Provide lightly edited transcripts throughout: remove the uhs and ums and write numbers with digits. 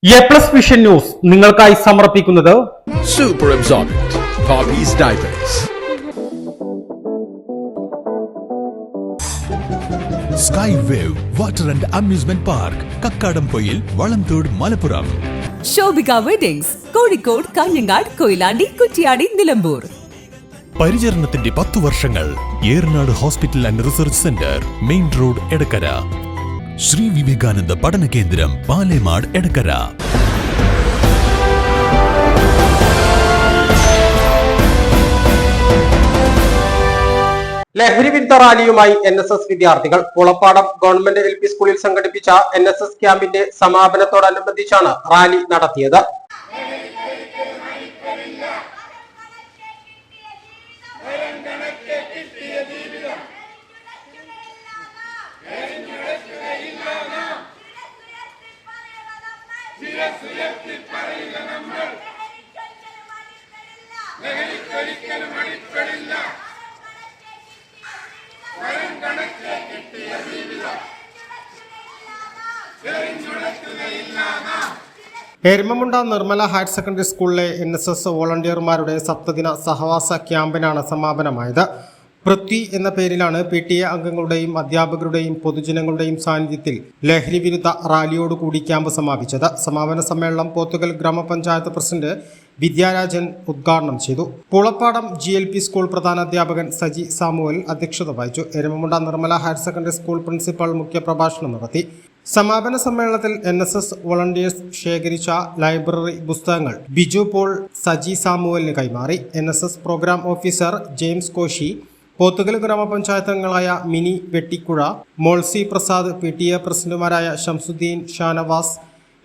A+ vision news നിങ്ങൾക്കായി സമർപ്പിക്കുന്നത് Super Absorbent Poppy's Diapers. Sky Wave Water and Amusement Park, Kakkadampoyil, Valamthode, Malappuram. Shobhika weddings, Kozhikode, Kanhangad, Koyilandy, Kuttiady, Nilambur. പരിചരണത്തിന്റെ 10 വർഷങ്ങൾ. Eranad hospital and research centre, main road, Edakkara. Sree Vivekananda Padana Kendram, Palemad, Edakkara. ലഹരി വിരുദ്ധ റാലിയുമായി NSS വിദ്യാർത്ഥികൾ പുളപ്പാടം ഗവൺമെന്റ് LP സ്കൂളിൽ സംഘടിപ്പിച്ച NSS ക്യാമ്പിന്റെ സമാപനത്തോടനുബന്ധിച്ചാണ് റാലി നടത്തിയത്. എരുമമുണ്ട നിർമ്മല ഹയർ സെക്കൻഡറി സ്കൂളിലെ NSS വോളണ്ടിയർമാരുടെ സപ്തദിന സഹവാസ ക്യാമ്പിനാണ് സമാപനമായത്. പൃഥ്വി എന്ന പേരിലാണ് PTA അംഗങ്ങളുടെയും അധ്യാപകരുടെയും പൊതുജനങ്ങളുടെയും സാന്നിധ്യത്തിൽ ലഹരി വിരുദ്ധ റാലിയോടുകൂടി ക്യാമ്പ് സമാപിച്ചത്. സമാപന സമ്മേളനം പോത്തുകൽ ഗ്രാമപഞ്ചായത്ത് പ്രസിഡന്റ് വിദ്യാരാജൻ ഉദ്ഘാടനം ചെയ്തു. പുളപ്പാടം GLP സ്കൂൾ പ്രധാനാധ്യാപകൻ സജി സാമുവൽ അധ്യക്ഷത വഹിച്ചു. Erumamunda Nirmala higher secondary school principal മുഖ്യപ്രഭാഷണം നടത്തി. സമാപന സമ്മേളനത്തിൽ NSS വോളണ്ടിയേഴ്സ് ശേഖരിച്ച ലൈബ്രറി പുസ്തകങ്ങൾ ബിജു പോൾ സജി സാമുവലിന് കൈമാറി. NSS programme officer James Koshy, Pothukal ഗ്രാമപഞ്ചായത്ത് അംഗങ്ങളായ മിനി വെട്ടിക്കുഴ, മോൾസി പ്രസാദ്, PTA പ്രസിഡന്റുമാരായ ഷംസുദ്ദീൻ, ഷാനവാസ്,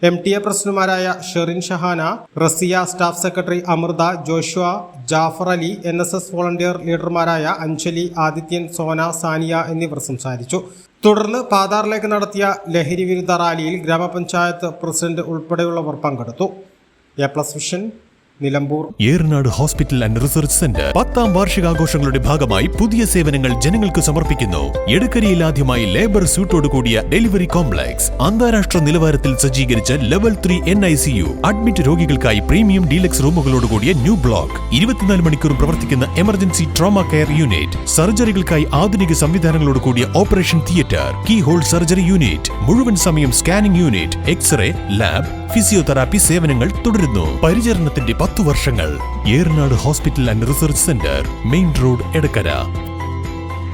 MTA പ്രസിഡന്റുമാരായ Sherin Shahana, Rasiya, staff secretary Amritha, Joshua, Jafar Ali, NSS volunteer ലീഡർമാരായ അഞ്ജലി, ആദിത്യൻ, സോന, സാനിയ എന്നിവർ സംസാരിച്ചു. തുടർന്ന് പാതാറിലേക്ക് നടത്തിയ ലഹരി വിരുദ്ധ റാലിയിൽ ഗ്രാമപഞ്ചായത്ത് പ്രസിഡന്റ് ഉൾപ്പെടെയുള്ളവർ പങ്കെടുത്തു. A+ vision, Nilambur. Eranad hospital and research centre 10ാം വാർഷികാഘോഷങ്ങളുടെ ഭാഗമായി പുതിയ സേവനങ്ങൾ ജനങ്ങൾക്ക് സമർപ്പിക്കുന്നു. എടക്കരയിൽ ആദ്യമായി ലേബർ സ്യൂട്ടോട് കൂടിയ ഡെലിവറി കോംപ്ലക്സ്, അന്താരാഷ്ട്ര നിലവാരത്തിൽ സജ്ജീകരിച്ച ലെവൽ 3 NICU, അഡ്മിറ്റ് രോഗികൾക്കായി പ്രീമിയം ഡീലക്സ് റൂമുകളോട് കൂടിയ ന്യൂ ബ്ലോക്ക്, 24 മണിക്കൂർ പ്രവർത്തിക്കുന്ന എമർജൻസി ട്രോമ കെയർ യൂണിറ്റ്, സർജറികൾക്കായി ആധുനിക സംവിധാനങ്ങളോട് കൂടിയ operation theatre, keyhole surgery unit, മുഴുവൻ സമയം scanning unit, X-ray, lab, physiotherapy സേവനങ്ങൾ തുടരുന്നു. പരിചരണത്തിന്റെ 10 വർഷങ്ങൾ. Eranad hospital and research centre, main road, Edakkara.